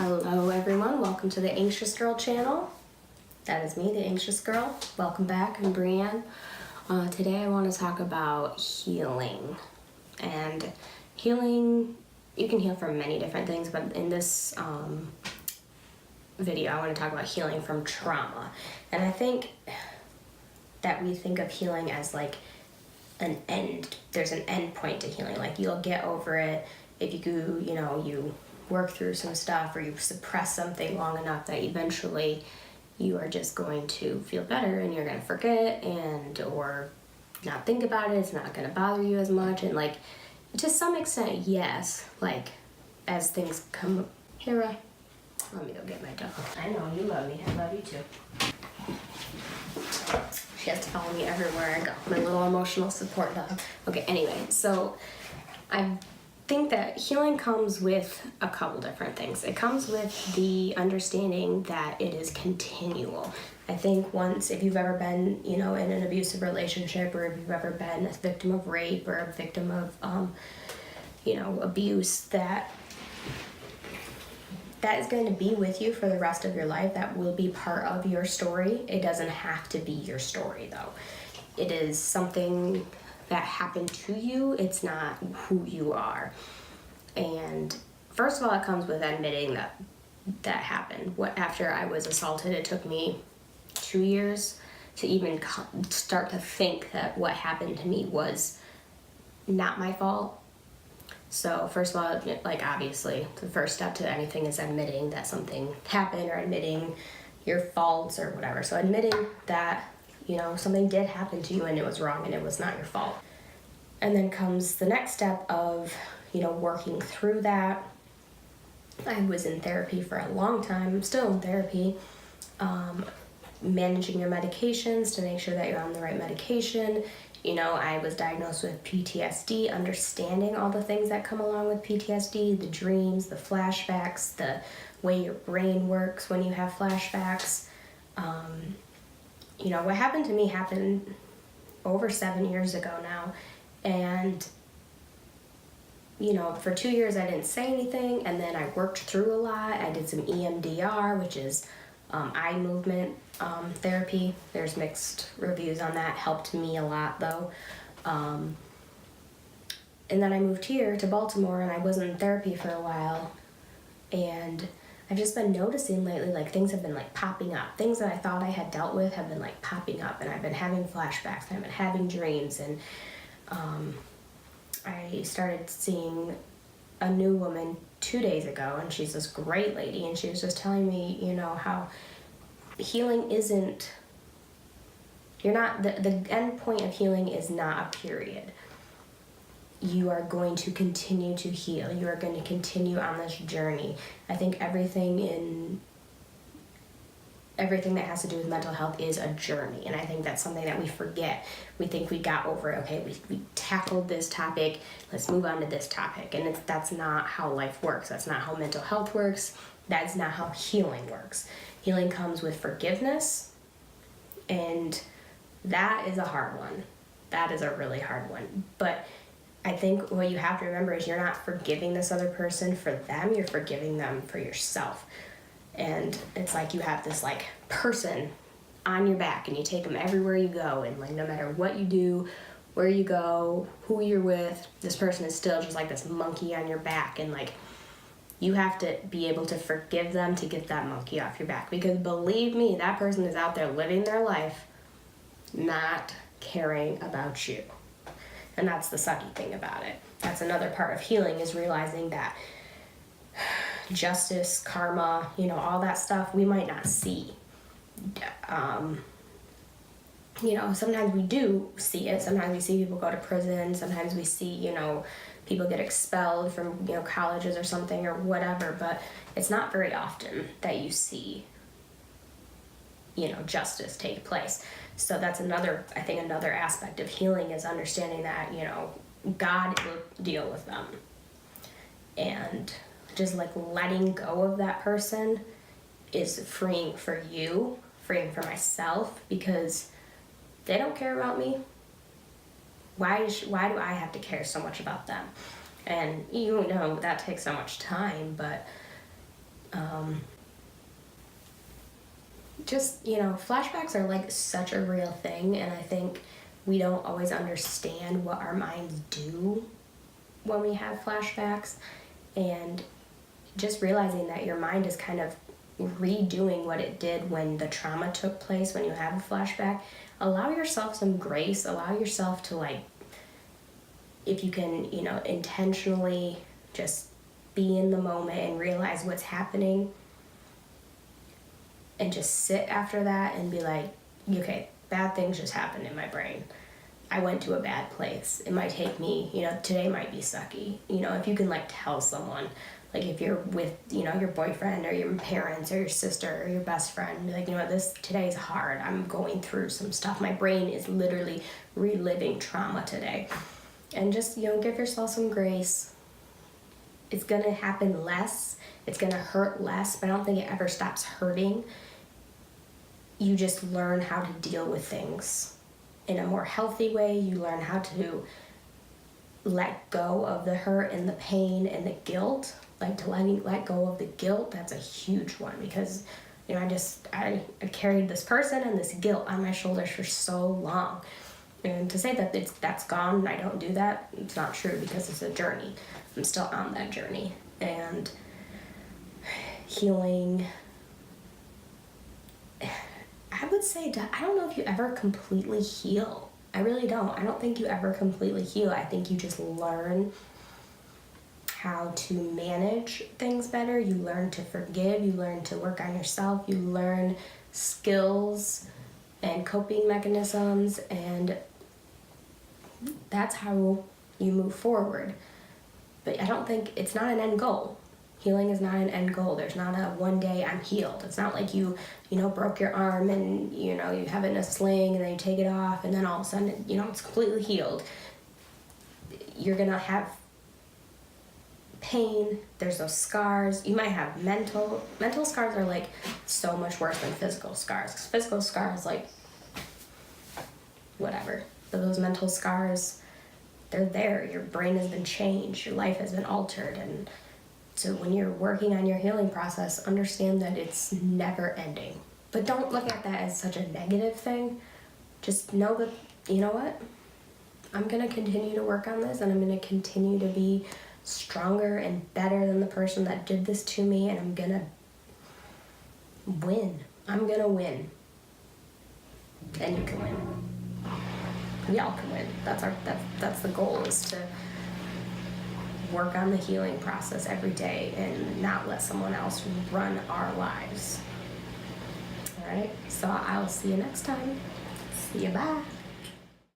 Hello everyone, welcome to the Anxious Girl channel. That is me, the Anxious Girl. Welcome back, I'm Brianne. Today I want to talk about healing. And healing, you can heal from many different things, but in this video I want to talk about healing from trauma. And I think that we think of healing as like an end. There's an end point to healing. Like you'll get over it if you work through some stuff or you suppress something long enough that eventually you are just going to feel better and you're going to forget or not think about it. It's not going to bother you as much. And like to some extent, yes, like as things come. Hera, let me go get my dog. I know you love me. I love you too. She has to follow me everywhere I go. My little emotional support dog. Okay, anyway, so I think that healing comes with a couple different things. It comes with the understanding that it is continual. I think if you've ever been, in an abusive relationship, or if you've ever been a victim of rape or a victim of, abuse, that is going to be with you for the rest of your life. That will be part of your story. It doesn't have to be your story, though. It is something that happened to you. It's not who you are. And first of all, it comes with admitting that happened. After I was assaulted, it took me 2 years to even start to think that what happened to me was not my fault. So first of all, like obviously the first step to anything is admitting that something happened, or admitting your faults or whatever. So admitting that something did happen to you and it was wrong and it was not your fault. And then comes the next step of, working through that. I was in therapy for a long time. I'm still in therapy. Managing your medications to make sure that you're on the right medication. I was diagnosed with PTSD, understanding all the things that come along with PTSD, the dreams, the flashbacks, the way your brain works when you have flashbacks. What happened to me happened over 7 years ago now. And, for 2 years I didn't say anything, and then I worked through a lot. I did some EMDR, which is eye movement therapy. There's mixed reviews on that. Helped me a lot, though. And then I moved here to Baltimore, and I wasn't in therapy for a while. And I've just been noticing lately, like, things have been, like, popping up. Things that I thought I had dealt with have been, like, popping up. And I've been having flashbacks, and I've been having dreams. And I started seeing a new woman 2 days ago, and she's this great lady, and she was just telling me, how healing isn't, the end point of healing is not a period. You are going to continue to heal. You are going to continue on this journey. I think everything that has to do with mental health is a journey, and I think that's something that we forget. We think we got over it. Okay, we tackled this topic, let's move on to this topic. And that's not how life works. That's not how mental health works. That's not how healing works. Healing comes with forgiveness, and that is a hard one. That is a really hard one. But I think what you have to remember is you're not forgiving this other person for them, you're forgiving them for yourself. And it's like you have this like person on your back, and you take them everywhere you go, and like no matter what you do, where you go, who you're with, this person is still just like this monkey on your back. And like you have to be able to forgive them to get that monkey off your back, because believe me, that person is out there living their life not caring about you. And that's the sucky thing about it. That's another part of healing, is realizing that justice, karma, all that stuff we might not see. Sometimes we do see it. Sometimes we see people go to prison. Sometimes we see, people get expelled from, colleges or something or whatever. But it's not very often that you see, justice take place. So that's another aspect of healing, is understanding that, God will deal with them. And just like letting go of that person is freeing for you, freeing for myself, because they don't care about me. Why do I have to care so much about them? And that takes so much time, but Just, you know, flashbacks are like such a real thing, and I think we don't always understand what our minds do when we have flashbacks, and just realizing that your mind is kind of redoing what it did when the trauma took place. When you have a flashback, allow yourself some grace, allow yourself to, like, if you can, you know, intentionally just be in the moment and realize what's happening, and just sit after that and be like, okay, bad things just happened in my brain. I went to a bad place. It might take me, you know, today might be sucky. You know, if you can, like, tell someone, like, if you're with, you know, your boyfriend or your parents or your sister or your best friend, be like, you know, today's hard. I'm going through some stuff. My brain is literally reliving trauma today. And just, you know, give yourself some grace. It's gonna happen less. It's gonna hurt less, but I don't think it ever stops hurting. You just learn how to deal with things in a more healthy way. You learn how to let go of the hurt and the pain and the guilt. Like, to let go of the guilt, that's a huge one, because, you know, I carried this person and this guilt on my shoulders for so long. And to say that that's gone and I don't do that, it's not true, because it's a journey. I'm still on that journey. And healing, I would say, I don't know if you ever completely heal. I really don't. I don't think you ever completely heal. I think you just learn how to manage things better. You learn to forgive. You learn to work on yourself. You learn skills and coping mechanisms, and that's how you move forward. But I don't think, it's not an end goal. Healing is not an end goal. There's not a one day I'm healed. It's not like you know, broke your arm and, you know, you have it in a sling and then you take it off and then all of a sudden, you know, it's completely healed. You're gonna have pain. There's those scars. You might have mental scars are, like, so much worse than physical scars. 'Cause physical scars, like, whatever. But those mental scars, they're there. Your brain has been changed. Your life has been altered. And so when you're working on your healing process, understand that it's never ending. But don't look at that as such a negative thing. Just know that, you know what? I'm going to continue to work on this, and I'm going to continue to be stronger and better than the person that did this to me, and I'm going to win. I'm going to win. And you can win. We all can win. That's the goal, is to work on the healing process every day and not let someone else run our lives. All right, so I'll see you next time. See you, bye.